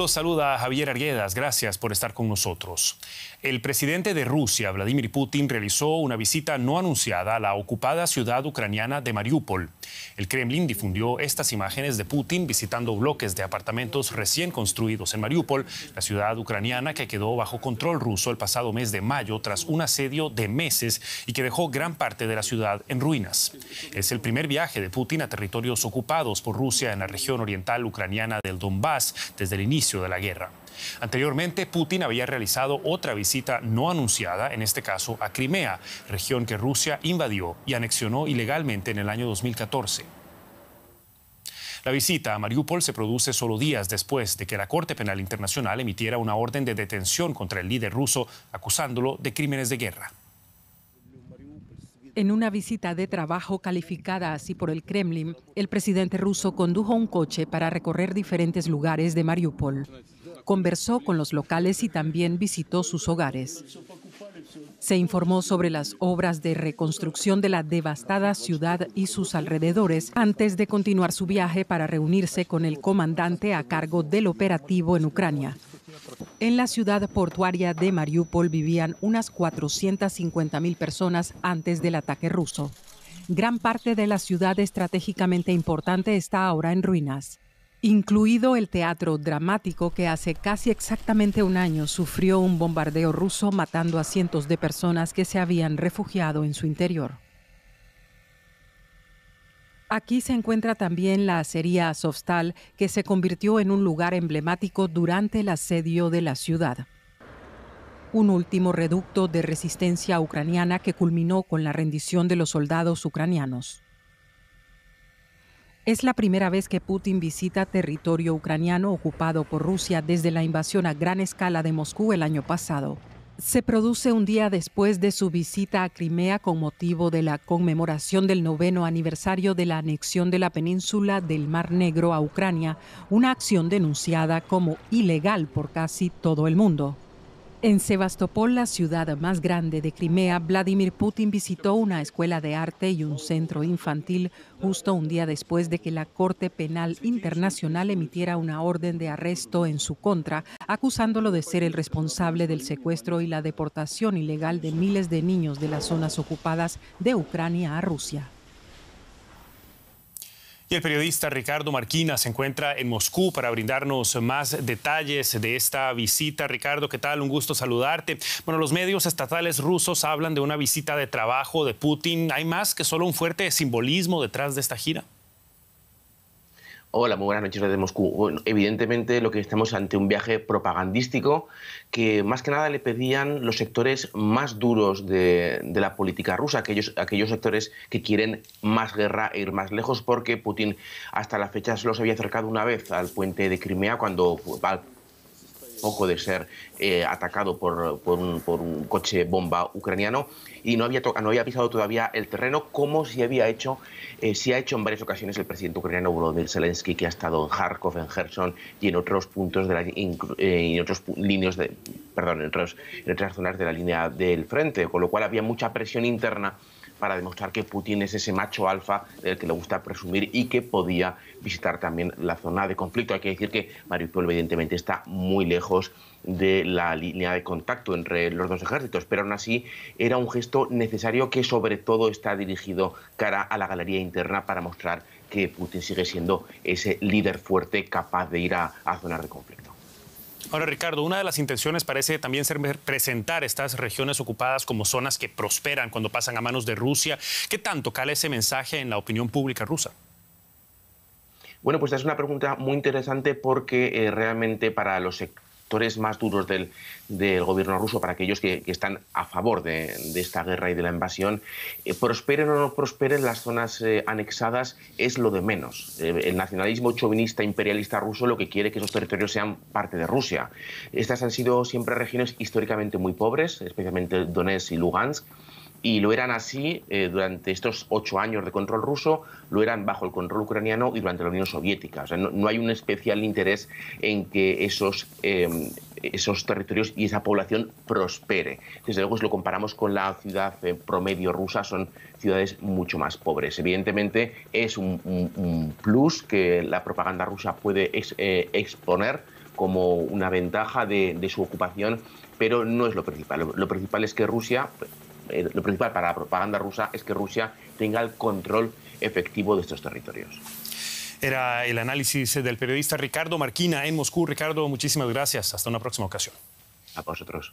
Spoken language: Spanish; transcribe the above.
Los saluda Javier Arguedas. Gracias por estar con nosotros. El presidente de Rusia, Vladimir Putin, realizó una visita no anunciada a la ocupada ciudad ucraniana de Mariupol. El Kremlin difundió estas imágenes de Putin visitando bloques de apartamentos recién construidos en Mariupol, la ciudad ucraniana que quedó bajo control ruso el pasado mes de mayo tras un asedio de meses y que dejó gran parte de la ciudad en ruinas. Es el primer viaje de Putin a territorios ocupados por Rusia en la región oriental ucraniana del Donbass desde el inicio de la guerra. Anteriormente, Putin había realizado otra visita no anunciada, en este caso a Crimea, región que Rusia invadió y anexionó ilegalmente en el año 2014. La visita a Mariupol se produce solo días después de que la Corte Penal Internacional emitiera una orden de detención contra el líder ruso, acusándolo de crímenes de guerra. En una visita de trabajo calificada así por el Kremlin, el presidente ruso condujo un coche para recorrer diferentes lugares de Mariupol. Conversó con los locales y también visitó sus hogares. Se informó sobre las obras de reconstrucción de la devastada ciudad y sus alrededores antes de continuar su viaje para reunirse con el comandante a cargo del operativo en Ucrania. En la ciudad portuaria de Mariupol vivían unas 450.000 personas antes del ataque ruso. Gran parte de la ciudad estratégicamente importante está ahora en ruinas, incluido el teatro dramático que hace casi exactamente un año sufrió un bombardeo ruso matando a cientos de personas que se habían refugiado en su interior. Aquí se encuentra también la acería Azovstal, que se convirtió en un lugar emblemático durante el asedio de la ciudad. Un último reducto de resistencia ucraniana que culminó con la rendición de los soldados ucranianos. Es la primera vez que Putin visita territorio ucraniano ocupado por Rusia desde la invasión a gran escala de Moscú el año pasado. Se produce un día después de su visita a Crimea con motivo de la conmemoración del 9º aniversario de la anexión de la península del Mar Negro a Ucrania, una acción denunciada como ilegal por casi todo el mundo. En Sebastopol, la ciudad más grande de Crimea, Vladimir Putin visitó una escuela de arte y un centro infantil justo un día después de que la Corte Penal Internacional emitiera una orden de arresto en su contra, acusándolo de ser el responsable del secuestro y la deportación ilegal de miles de niños de las zonas ocupadas de Ucrania a Rusia. Y el periodista Ricardo Marquina se encuentra en Moscú para brindarnos más detalles de esta visita. Ricardo, ¿qué tal? Un gusto saludarte. Bueno, los medios estatales rusos hablan de una visita de trabajo de Putin. ¿Hay más que solo un fuerte simbolismo detrás de esta gira? Hola, muy buenas noches desde Moscú. Bueno, evidentemente lo que estamos ante un viaje propagandístico que más que nada le pedían los sectores más duros de la política rusa, aquellos sectores que quieren más guerra e ir más lejos, porque Putin hasta la fecha solo se había acercado una vez al puente de Crimea cuando poco de ser atacado por un coche bomba ucraniano y no había pisado todavía el terreno como sí ha hecho en varias ocasiones el presidente ucraniano Volodymyr Zelensky, que ha estado en Kharkov, en Kherson y en otros puntos en otras zonas de la línea del frente, con lo cual había mucha presión interna para demostrar que Putin es ese macho alfa del que le gusta presumir y que podía visitar también la zona de conflicto. Hay que decir que Mariupol evidentemente está muy lejos de la línea de contacto entre los dos ejércitos, pero aún así era un gesto necesario que sobre todo está dirigido cara a la galería interna para mostrar que Putin sigue siendo ese líder fuerte capaz de ir a zonas de conflicto. Ahora, Ricardo, una de las intenciones parece también ser presentar estas regiones ocupadas como zonas que prosperan cuando pasan a manos de Rusia. ¿Qué tanto cala ese mensaje en la opinión pública rusa? Bueno, pues es una pregunta muy interesante porque realmente para los sectores más duros del gobierno ruso, para aquellos que están a favor de esta guerra y de la invasión, prosperen o no prosperen las zonas anexadas es lo de menos. El nacionalismo chauvinista imperialista ruso lo que quiere que esos territorios sean parte de Rusia. Estas han sido siempre regiones históricamente muy pobres, especialmente Donetsk y Lugansk, y lo eran así durante estos 8 años de control ruso, lo eran bajo el control ucraniano y durante la Unión Soviética. O sea, no hay un especial interés en que esos territorios y esa población prospere. Desde luego, si lo comparamos con la ciudad promedio rusa, son ciudades mucho más pobres. Evidentemente, es un plus que la propaganda rusa puede exponer como una ventaja de su ocupación, pero no es lo principal. Lo principal es que Rusia, lo principal para la propaganda rusa es que Rusia tenga el control efectivo de estos territorios. Era el análisis del periodista Ricardo Marquina en Moscú. Ricardo, muchísimas gracias. Hasta una próxima ocasión. A vosotros.